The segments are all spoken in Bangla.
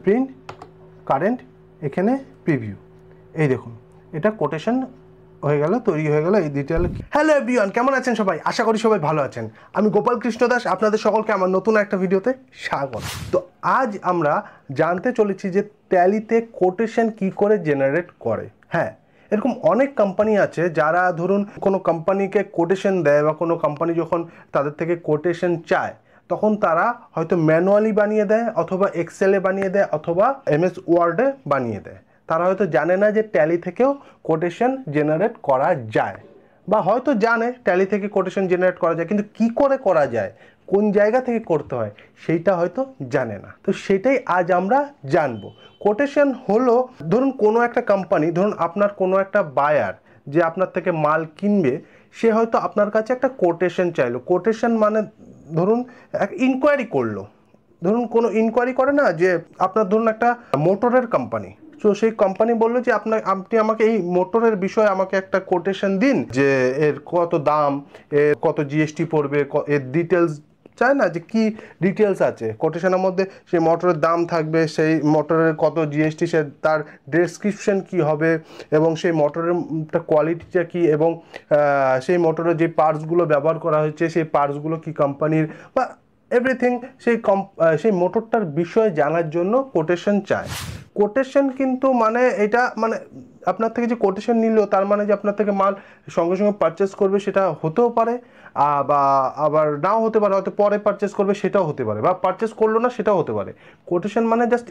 প্রিন্ট কারেন্ট, এখানে প্রিভিউ। এই দেখুন এটা কোটেশন হয়ে গেল, তৈরি হয়ে গেল এই ডিটেল। হ্যালো এভরিওয়ান, কেমন আছেন সবাই? আশা করি সবাই ভালো আছেন। আমি গোপাল কৃষ্ণ দাস, আপনাদের সকলকে আমার নতুন একটা ভিডিওতে স্বাগত। তো আজ আমরা জানতে চলেছি যে ট্যালিতে কোটেশন কি করে জেনারেট করে। হ্যাঁ, এরকম অনেক কোম্পানি আছে যারা ধরুন কোনো কোম্পানিকে কোটেশন দেয় বা কোনো কোম্পানি যখন তাদের থেকে কোটেশন চায় তখন তারা হয়তো ম্যানুয়ালি বানিয়ে দেয়, অথবা এক্সেলে বানিয়ে দেয়, অথবা MS ওয়ার্ডে বানিয়ে দেয়। তারা হয়তো জানে না যে ট্যালি থেকেও কোটেশন জেনারেট করা যায়, বা হয়তো জানে ট্যালি থেকে কোটেশন জেনারেট করা যায়, কিন্তু কি করে করা যায়, কোন জায়গা থেকে করতে হয় সেইটা হয়তো জানে না। তো সেটাই আজ আমরা জানবো। কোটেশন হলো, ধরুন কোনো একটা কোম্পানি, ধরুন আপনার কোনো একটা বায়ার যে আপনার থেকে মাল কিনবে, সে হয়তো আপনার কাছে একটা কোটেশন চাইলো। কোটেশন মানে ধরুন এক ইনকোয়ারি করলো, ধরুন কোনো ইনকোয়ারি করে না, যে আপনার ধরুন একটা মোটরের কোম্পানি, তো সেই কোম্পানি বললো যে আপনি আমাকে এই মোটরের বিষয়ে আমাকে একটা কোটেশন দিন, যে এর কত দাম, এর কত GST পড়বে, এর ডিটেলস চায় না, যে কি ডিটেলস আছে কোটেশনের মধ্যে, সেই মোটরের দাম থাকবে, সেই মোটরের কত GST, সে তার ডেসক্রিপশন কি হবে, এবং সেই মোটরের কোয়ালিটিটা কি, এবং সেই মোটরের যে পার্টসগুলো ব্যবহার করা হয়েছে সেই পার্টসগুলো কি কোম্পানির, বা এভরিথিং সেই মোটরটার বিষয়ে জানার জন্য কোটেশন চায়। কোটেশন কিন্তু মানে এটা মানে আপনার থেকে যে কোটেশন নিল তার মানে যে আপনার থেকে মাল সঙ্গে সঙ্গে পারচেস করবে সেটা হতেও পারে, বা আবার নাও হতে পারে, হয়তো পরে পারচেস করবে সেটাও হতে পারে, বা পারচেস করলো না সেটাও হতে পারে। কোটেশন মানে জাস্ট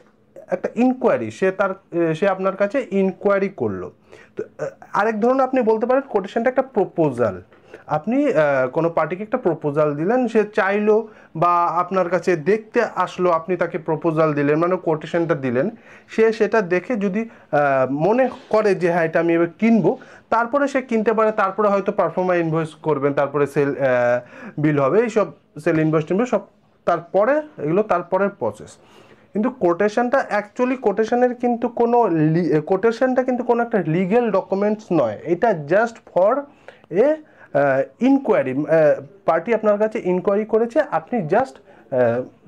একটা ইনকোয়ারি, সে আপনার কাছে ইনকোয়ারি করলো। তো আরেক ধরনের আপনি বলতে পারেন কোটেশনটা একটা প্রপোজাল। আপনি কোনো পার্টিকে একটা প্রপোজাল দিলেন, সে চাইলো বা আপনার কাছে দেখতে আসলো, আপনি তাকে প্রপোজাল দিলেন মানে কোটেশনটা দিলেন, সে সেটা দেখে যদি মনে করে যে হ্যাঁ এটা আমি এবার কিনবো, তারপরে সে কিনতে পারে, তারপরে হয়তো পারফর্মার ইনভয়েস করবেন, তারপরে সেল বিল হবে, এইসব সেল ইনভয়েস টিনভয়েস সব তারপরে, এগুলো তারপরের প্রসেস। কিন্তু কোটেশনটা অ্যাকচুয়ালি কোটেশনটা কিন্তু কোনো একটা লিগ্যাল ডকুমেন্টস নয়, এটা just for a inquiry. Party আপনার কাছে ইনকোয়ারি করেছে, আপনি জাস্ট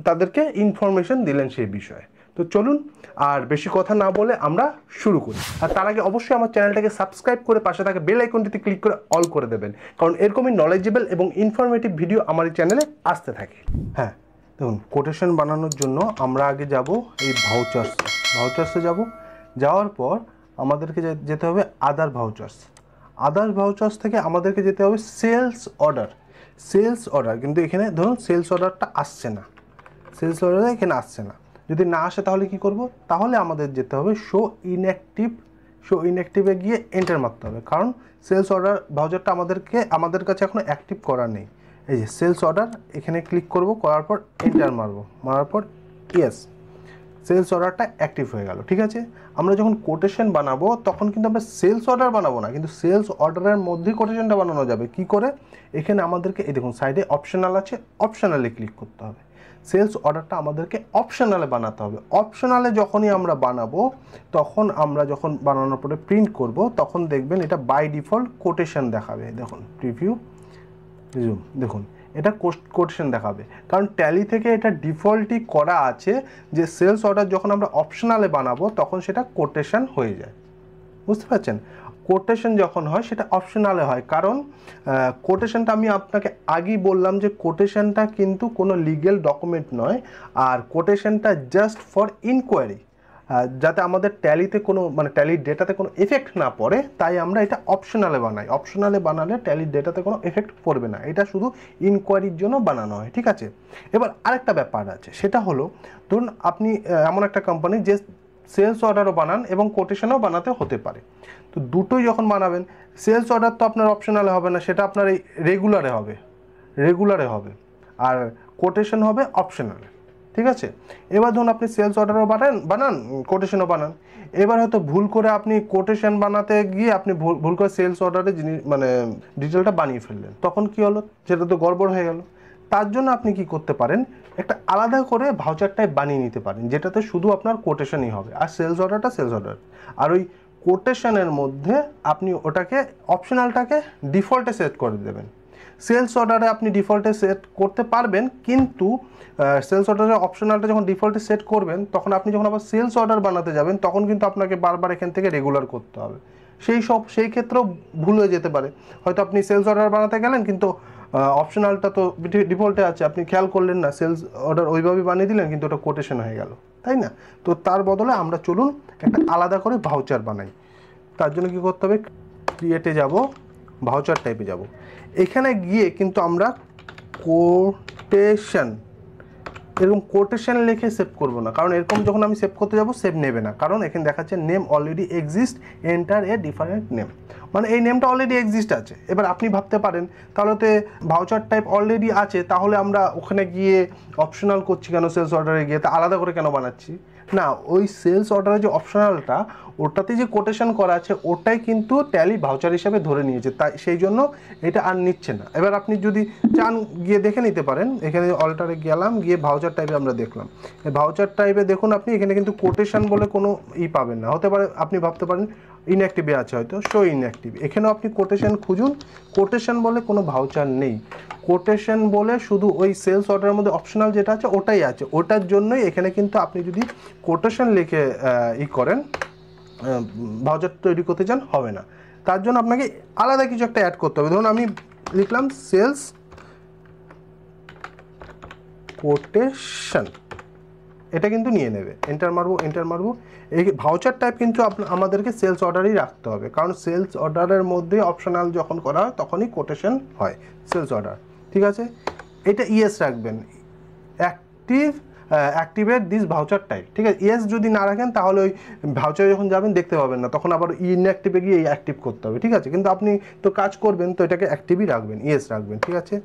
তাদেরকে ইনফরমেশন দিলেন সেই বিষয়ে। তো চলুন আর বেশি কথা না বলে আমরা শুরু করি। আর তার আগে অবশ্যই আমার চ্যানেলটাকে সাবস্ক্রাইব করে পাশে থাকা বেল আইকনটিতে ক্লিক করে অল করে দেবেন, কারণ এরকমই নলেজেবল এবং ইনফরমেটিভ ভিডিও আমার এই চ্যানেলে আসতে থাকে। হ্যাঁ, দেখুন কোটেশন বানানোর জন্য আমরা আগে যাব এই ভাউচার্সে যাব। যাওয়ার পর আমাদেরকে যেতে হবে আদার ভাউচার্স থেকে আমাদেরকে যেতে হবে সেলস অর্ডার। কিন্তু এখানে ধরুন সেলস অর্ডারটা আসছে না, এখানে আসছে না। যদি না আসে তাহলে কি করব? তাহলে আমাদের যেতে হবে শো ইনঅ্যাক্টিভে গিয়ে এন্টার মারতে হবে, কারণ সেলস অর্ডার ভাউচারটা আমাদের কাছে এখনো অ্যাক্টিভ করা নেই। এই যে সেলস অর্ডার, এখানে ক্লিক করব, করার পর এন্টার মারার পর ইয়েস, সেলস অর্ডারটা অ্যাক্টিভ হয়ে গেল। ঠিক আছে, আমরা যখন কোটেশন বানাবো তখন কিন্তু আমরা সেলস অর্ডার বানাবো না, কিন্তু সেলস অর্ডারের মধ্যেই কোটেশনটা বানানো যাবে। কি করে? এখানে আমাদেরকে এই দেখুন সাইডে অপশনাল আছে, অপশনালে ক্লিক করতে হবে। সেলস অর্ডারটা আমাদেরকে অপশনালে বানাতে হবে। অপশনালে যখনই আমরা বানাবো, তখন আমরা যখন বানানোর পরে প্রিন্ট করব, তখন দেখবেন এটা বাই ডিফল্ট কোটেশন দেখাবে। দেখুন প্রিভিউ, দেখুন এটা কোটেশন দেখাবে, কারণ ট্যালি থেকে এটা ডিফল্টই করা আছে যে সেলস অর্ডার যখন আমরা অপশনালে বানাবো তখন সেটা কোটেশন হয়ে যায়। বুঝতে পারছেন? কোটেশন যখন হয় সেটা অপশনালে হয়, কারণ কোটেশনটা আমি আপনাকে আগেই বললাম যে কোটেশনটা কিন্তু কোনো লিগ্যাল ডকুমেন্ট নয়, আর কোটেশনটা জাস্ট ফর ইনকোয়ারি, যাতে আমাদের ট্যালিতে কোনো ট্যালির ডেটাতে কোনো এফেক্ট না পড়ে, তাই আমরা এটা অপশনালে বানাই। অপশনালে বানালে ট্যালির ডেটাতে কোনো এফেক্ট পড়বে না, এটা শুধু ইনকোয়ারির জন্য বানানো হয়। ঠিক আছে, এবার আরেকটা ব্যাপার আছে, সেটা হলো ধরুন আপনি এমন একটা কোম্পানি যে সেলস অর্ডারও বানান এবং কোটেশনও বানাতে হতে পারে। তো দুটোই যখন বানাবেন, সেলস অর্ডার তো আপনার অপশনালে হবে না, সেটা আপনার এই রেগুলারে হবে, আর কোটেশন হবে অপশনালে। ঠিক আছে, এবার ধরুন আপনি সেলস অর্ডারও বানান কোটেশনও বানান। এবার হয়তো ভুল করে আপনি কোটেশন বানাতে গিয়ে আপনি ভুল করে সেলস অর্ডারে ডিটেলটা বানিয়ে ফেললেন, তখন কি হলো? সেটা তো গড়বড় হয়ে গেল। তার জন্য আপনি কি করতে পারেন, একটা আলাদা করে ভাউচারটাই বানিয়ে নিতে পারেন, যেটাতে শুধু আপনার কোটেশনই হবে, আর সেলস অর্ডারটা সেলস অর্ডার। আর ওই কোটেশনের মধ্যে আপনি ওটাকে অপশনালটাকে ডিফল্টে সেট করে দেবেন। সেলস অর্ডারে আপনি ডিফল্টে সেট করতে পারবেন, কিন্তু সেলস অর্ডারের অপশনালটা যখন ডিফল্টে সেট করবেন তখন আপনি যখন আবার সেলস অর্ডার বানাতে যাবেন তখন কিন্তু আপনাকে বারবার এখান থেকে রেগুলার করতে হবে। সেই ক্ষেত্রেও ভুল হয়ে যেতে পারে, হয়তো আপনি সেলস অর্ডার বানাতে গেলেন কিন্তু অপশনালটা তো ডিফল্টে আছে, আপনি খেয়াল করলেন না, সেলস অর্ডার ওইভাবে বানিয়ে দিলেন কিন্তু ওটা কোটেশন হয়ে গেল, তাই না? তো তার বদলে আমরা চলুন একটা আলাদা করে ভাউচার বানাই। তার জন্য কী করতে হবে, ক্রিয়েটে যাব, ভাউচার টাইপে যাব, এখানে গিয়ে কিন্তু আমরা কোটেশন, এরকম কোটেশন লিখে সেভ করব না, কারণ এরকম যখন আমি সেভ করতে যাব সেভ নেবে না, কারণ এখানে দেখাচ্ছে name already exist, enter a different name, মানে এই নেমটা অলরেডি এক্সিস্ট আছে। এবার আপনি ভাবতে পারেন তাহলে তো ভাউচার টাইপ অলরেডি আছে, তাহলে আমরা ওখানে গিয়ে অপশনাল করছি কেন, সেলস অর্ডারে গিয়ে তা আলাদা করে কেন বানাচ্ছি? না, ওই সেলস অর্ডারের যে অপশনালটা ওটাতে যে কোটেশন করা আছে ওটাই কিন্তু ট্যালি ভাউচার হিসাবে ধরে নিয়েছে, তাই সেই জন্য এটা আর নিচ্ছে না। এবার আপনি যদি চান গিয়ে দেখে নিতে পারেন, এখানে অল্টারে গেলাম, গিয়ে ভাউচার টাইপে আমরা দেখলাম, ভাউচার টাইপে দেখুন আপনি এখানে কিন্তু কোটেশন বলে কোনো পাবেন না। হতে পারে আপনি ভাবতে পারেন ইনঅ্যাক্টিভে আছে হয়তো, শো ইনঅ্যাক্টিভ, এখানেও আপনি কোটেশন খুঁজুন, কোটেশন বলে কোনো ভাউচার নেই, কোটেশন বলে শুধু ওই সেলস অর্ডারের মধ্যে অপশনাল যেটা আছে ওটাই আছে, ওটার জন্যই এখানে কিন্তু আপনি যদি কোটেশন লিখে করেন ভাউচার তৈরি করতে চান হবে না, তার জন্য আপনাকে আলাদা কিছু একটা অ্যাড করতে হবে। ধরুন আমি লিখলাম সেলস কোটেশন, এটা কিন্তু নিয়ে নেবে, এন্টার মারবো। এই ভাউচার টাইপ কিন্তু আমাদেরকে সেলস অর্ডারই রাখতে হবে, কারণ সেলস অর্ডারের মধ্যে অপশনাল যখন করা হয় তখনই কোটেশন হয় সেলস অর্ডার, ঠিক আছে? এটা ইয়েস রাখবেন, অ্যাক্টিভেট দিস ভাউচার টাইপ, ঠিক আছে? ইয়েস যদি না রাখেন তাহলে ওই ভাউচারে যখন যাবেন দেখতে পাবেন না, তখন আবার ইনঅ্যাক্টিভে গিয়ে অ্যাক্টিভ করতে হবে, ঠিক আছে? কিন্তু আপনি তো কাজ করবেন তো এটাকে অ্যাক্টিভই রাখবেন, ইয়েস রাখবেন, ঠিক আছে?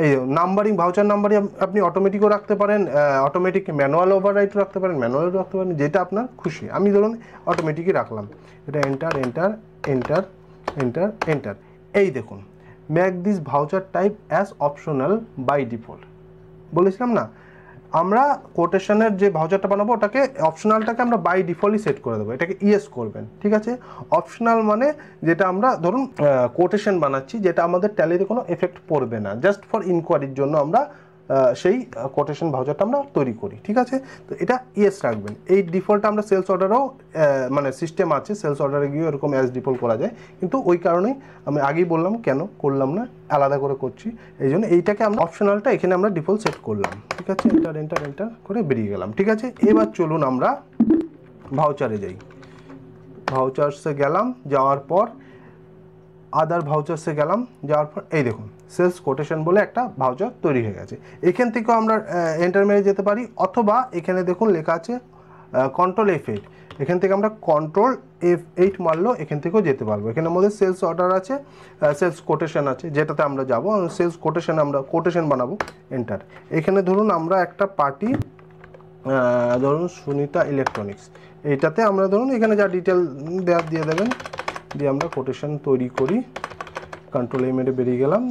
এই নাম্বারিং, ভাউচার নাম্বারিং আপনি অটোমেটিকও রাখতে পারেন, অটোমেটিক ম্যানুয়াল ওভাররাইটও রাখতে পারেন, ম্যানুয়ালও রাখতে পারেন, যেটা আপনার খুশি। আমি ধরুন অটোমেটিকই রাখলাম, এটা এন্টার। এই দেখুন, make this voucher type as optional by default, বলেছিলাম না আমরা কোটেশনের যে ভাউচারটা বানাবো ওটাকে অপশনালটাকে আমরা বাই ডিফল্টই সেট করে দেবো, এটাকে ইয়েস করবেন, ঠিক আছে? অপশনাল মানে যেটা আমরা ধরুন কোটেশন বানাচ্ছি, যেটা আমাদের ট্যালিতে কোনো এফেক্ট পড়বে না, জাস্ট ফর ইনকোয়ারির জন্য আমরা সেই কোটেশন ভাউচারটা আমরা তৈরি করি, ঠিক আছে? তো এটা ইয়েস রাখবেন। এই ডিফল্টটা আমরা সেলস অর্ডারেও মানে সিস্টেম আছে, সেলস অর্ডারে গিয়ে এরকম অ্যাজ ডিফল্ট করা যায়, কিন্তু ওই কারণেই আমি আগেই বললাম কেন করলাম না, আলাদা করে করছি, এই জন্য এইটাকে আমরা অপশনালটা এখানে আমরা ডিফল্ট সেট করলাম, ঠিক আছে? এন্টার করে বেরিয়ে গেলাম, ঠিক আছে? এবার চলুন আমরা ভাউচারে যাই, ভাউচার্সে গেলাম, যাওয়ার পর আদার ভাউচার্সে গেলাম, যাওয়ার পর এই দেখুন সেলস কোটেশন বলে একটা ভাউচার তৈরি হয়ে গেছে। এখান থেকেও আমরা এন্টার মেরে যেতে পারি, অথবা এখানে দেখুন লেখা আছে কন্ট্রোল F8, এখান থেকে আমরা কন্ট্রোল F8 মারলেও এখান থেকেও যেতে পারবো। এখানের মধ্যে সেলস অর্ডার আছে, সেলস কোটেশন আছে, যেটাতে আমরা যাব, সেলস কোটেশন আমরা কোটেশন বানাবো, এন্টার। এখানে ধরুন আমরা একটা পার্টি, ধরুন সুনিতা ইলেকট্রনিক্স, এইটাতে আমরা ধরুন এখানে যা ডিটেল দিয়ে দেবেন, দিয়ে আমরা কোটেশন তৈরি করি, কন্ট্রোল এ মেরে বেরিয়ে গেলাম।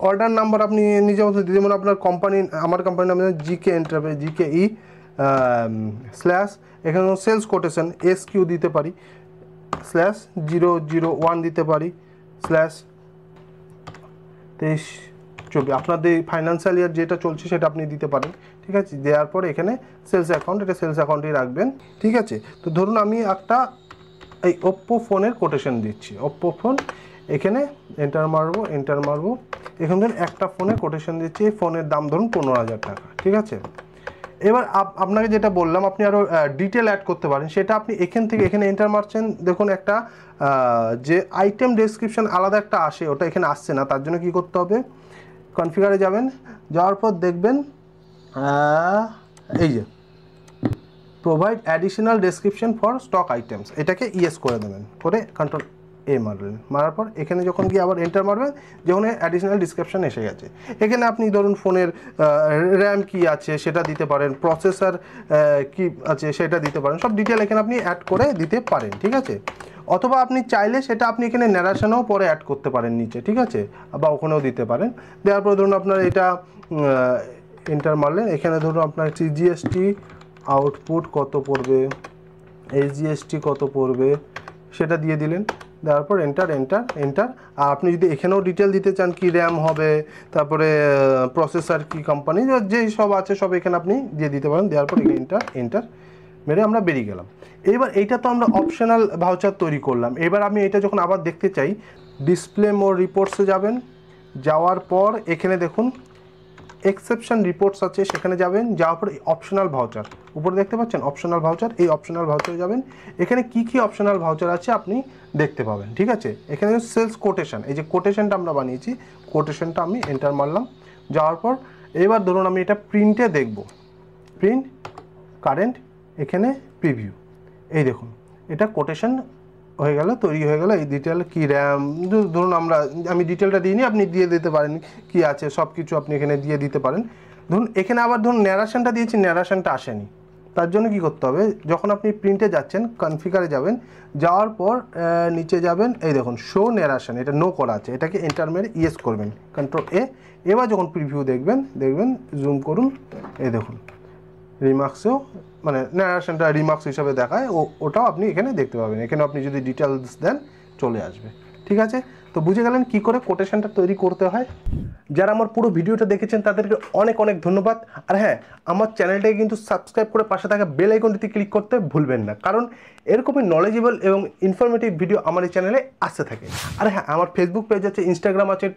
অর্ডার নাম্বার আপনি নিজে মতো দিতে, যেমন আপনার কোম্পানি, আমার কোম্পানির নাম জিকে এন্টারপ্রাইজ, GKE স্ল্যাশ, এখানে সেলস কোটেশন SQ দিতে পারি, স্ল্যাশ 001 দিতে পারি, স্ল্যাশ 23-24, আপনাদের ফাইন্যান্সিয়াল ইয়ার যেটা চলছে সেটা আপনি দিতে পারেন, ঠিক আছে? দেওয়ার পর এখানে সেলস অ্যাকাউন্ট, এটা সেলস অ্যাকাউন্টেই রাখবেন, ঠিক আছে? তো ধরুন আমি একটা এই ওপ্পো ফোনের কোটেশন দিচ্ছি, ওপ্পো ফোন, এখানে এন্টার মারবো, এখান থেকে একটা ফোনে কোটেশন দিচ্ছি, এই ফোনের দাম ধরুন 15,000 টাকা, ঠিক আছে? এবার আপনাকে যেটা বললাম আপনি আরও ডিটেল অ্যাড করতে পারেন, সেটা আপনি এখান থেকে এখানে এন্টার মারছেন, দেখুন একটা যে আইটেম ডেসক্রিপশন আলাদা একটা আসে, ওটা এখানে আসছে না, তার জন্য কি করতে হবে, কনফিগারে যাবেন, যাওয়ার পর দেখবেন এই যে provide additional description for stock items, এটাকে ইয়েস করে দেবেন, করে কন্ট্রোল এ মারবেন, মারার পর এখানে যখন গিয়ে আবার এন্টার মারবেন, যখন অ্যাডিশনাল ডিসক্রিপশন এসে গেছে, এখানে আপনি ধরুন ফোনের র্যাম কি আছে সেটা দিতে পারেন, প্রসেসর কি আছে সেটা দিতে পারেন, সব ডিটেল এখানে আপনি অ্যাড করে দিতে পারেন, ঠিক আছে? অথবা আপনি চাইলে সেটা আপনি এখানে ন্যারেশনও পরে অ্যাড করতে পারেন নিচে, ঠিক আছে? বা ওখানেও দিতে পারেন। দেওয়ার পর ধরুন আপনার এটা এন্টার মারলেন, এখানে ধরুন আপনার GST আউটপুট কত পড়বে, SGST কত পড়বে সেটা দিয়ে দিলেন, দেওয়ার পর এন্টার এন্টার এন্টার। আর আপনি যদি এখানেও ডিটেল দিতে চান কি র্যাম হবে, তারপরে প্রসেসর কি কোম্পানি, যেই সব আছে সব এখানে আপনি দিয়ে দিতে পারেন। দেওয়ার পর এন্টার এন্টার মেরে আমরা বেরিয়ে গেলাম। এবার এইটা তো আমরা অপশনাল ভাউচার তৈরি করলাম। এবার আমি এটা যখন আবার দেখতে চাই, ডিসপ্লে মোর রিপোর্টসে যাবেন, যাওয়ার পর এখানে দেখুন এক্সেপশন রিপোর্টস আছে, সেখানে যাবেন। যাওয়ার পর অপশনাল ভাউচার উপরে দেখতে পাচ্ছেন অপশনাল ভাউচার, এই অপশনাল ভাউচারে যাবেন। এখানে কি কি অপশনাল ভাউচার আছে আপনি দেখতে পাবেন, ঠিক আছে। এখানে সেলস কোটেশন, এই যে কোটেশনটা আমরা বানিয়েছি, কোটেশনটা আমি এন্টার মারলাম। যাওয়ার পর এবার ধরুন আমি এটা প্রিন্টে দেখব, প্রিন্ট কারেন্ট, এখানে প্রিভিউ, এই দেখুন এটা কোটেশন হয়ে গেল, তৈরি হয়ে গেল। এই ডিটেল কি র্যাম ধরুন আমি ডিটেলটা দিইনি, আপনি দিয়ে দিতে পারেন কি আছে সব কিছু আপনি এখানে দিয়ে দিতে পারেন। ধরুন এখানে আবার ধরুন ন্যারেশনটা দিয়েছি, ন্যারেশনটা আসেনি, তার জন্য কি করতে হবে, যখন আপনি প্রিন্টে যাচ্ছেন কনফিগারে যাবেন, যাওয়ার পর নিচে যাবেন, এই দেখুন শো ন্যারেশন, এটা নো করা আছে, এটাকে এন্টার মেরে ইয়েস করবেন, কন্ট্রোল এ। এবার যখন প্রিভিউ দেখবেন জুম করুন, এই দেখুন রিমার্কসেও মানে ন্যারেশনটা রিমার্কস হিসাবে দেখায়, ওটাও আপনি এখানে দেখতে পাবেন। এখানে আপনি যদি ডিটেলস দেন চলে আসবে, ঠিক আছে। তো বুঝে গেলেন কি করে কোটেশনটা তৈরি করতে হয়। যারা আমার পুরো ভিডিওটা দেখেছেন তাদেরকে অনেক অনেক ধন্যবাদ। আর হ্যাঁ, আমার চ্যানেলটাকে কিন্তু সাবস্ক্রাইব করে পাশে থাকা বেল আইকনটিতে ক্লিক করতে ভুলবেন না, কারণ এরকমই নলেজেবল এবং ইনফরমেটিভ ভিডিও আমার এই চ্যানেলে আসতে থাকে। আর হ্যাঁ, আমার ফেসবুক পেজ আছে, ইনস্টাগ্রাম আছে,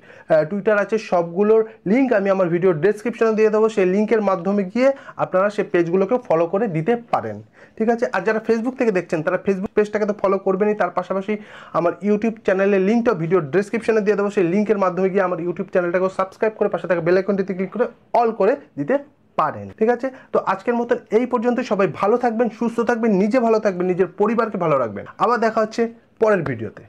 টুইটার আছে, সবগুলোর লিঙ্ক আমি আমার ভিডিওর ডেসক্রিপশনে দিয়ে দেবো। সেই লিঙ্কের মাধ্যমে গিয়ে আপনারা সেই পেজগুলোকে ফলো করে দিতে পারেন, ঠিক আছে। আর যারা ফেসবুক থেকে দেখছেন তারা ফেসবুক পেজটাকে তো ফলো করবেনই, তার পাশাপাশি আমার ইউটিউব চ্যানেলের লিঙ্কটা ভিডিওর ডেসক্রিপশনে দিয়ে দেবো। সেই লিঙ্কের মাধ্যমে গিয়ে আমার ইউটিউব চ্যানেলটাকেও সাবস্ক্রাইব করে পাশে থাকা বেল আইকনটিতে ক্লিক করে অল করে দিতে পারেন, ঠিক আছে। তো আজকের মতন এই পর্যন্ত। সবাই ভালো থাকবেন, সুস্থ থাকবেন, নিজে ভালো থাকবেন, নিজের পরিবারকে ভালো রাখবেন। আবার দেখা হচ্ছে পরের ভিডিওতে।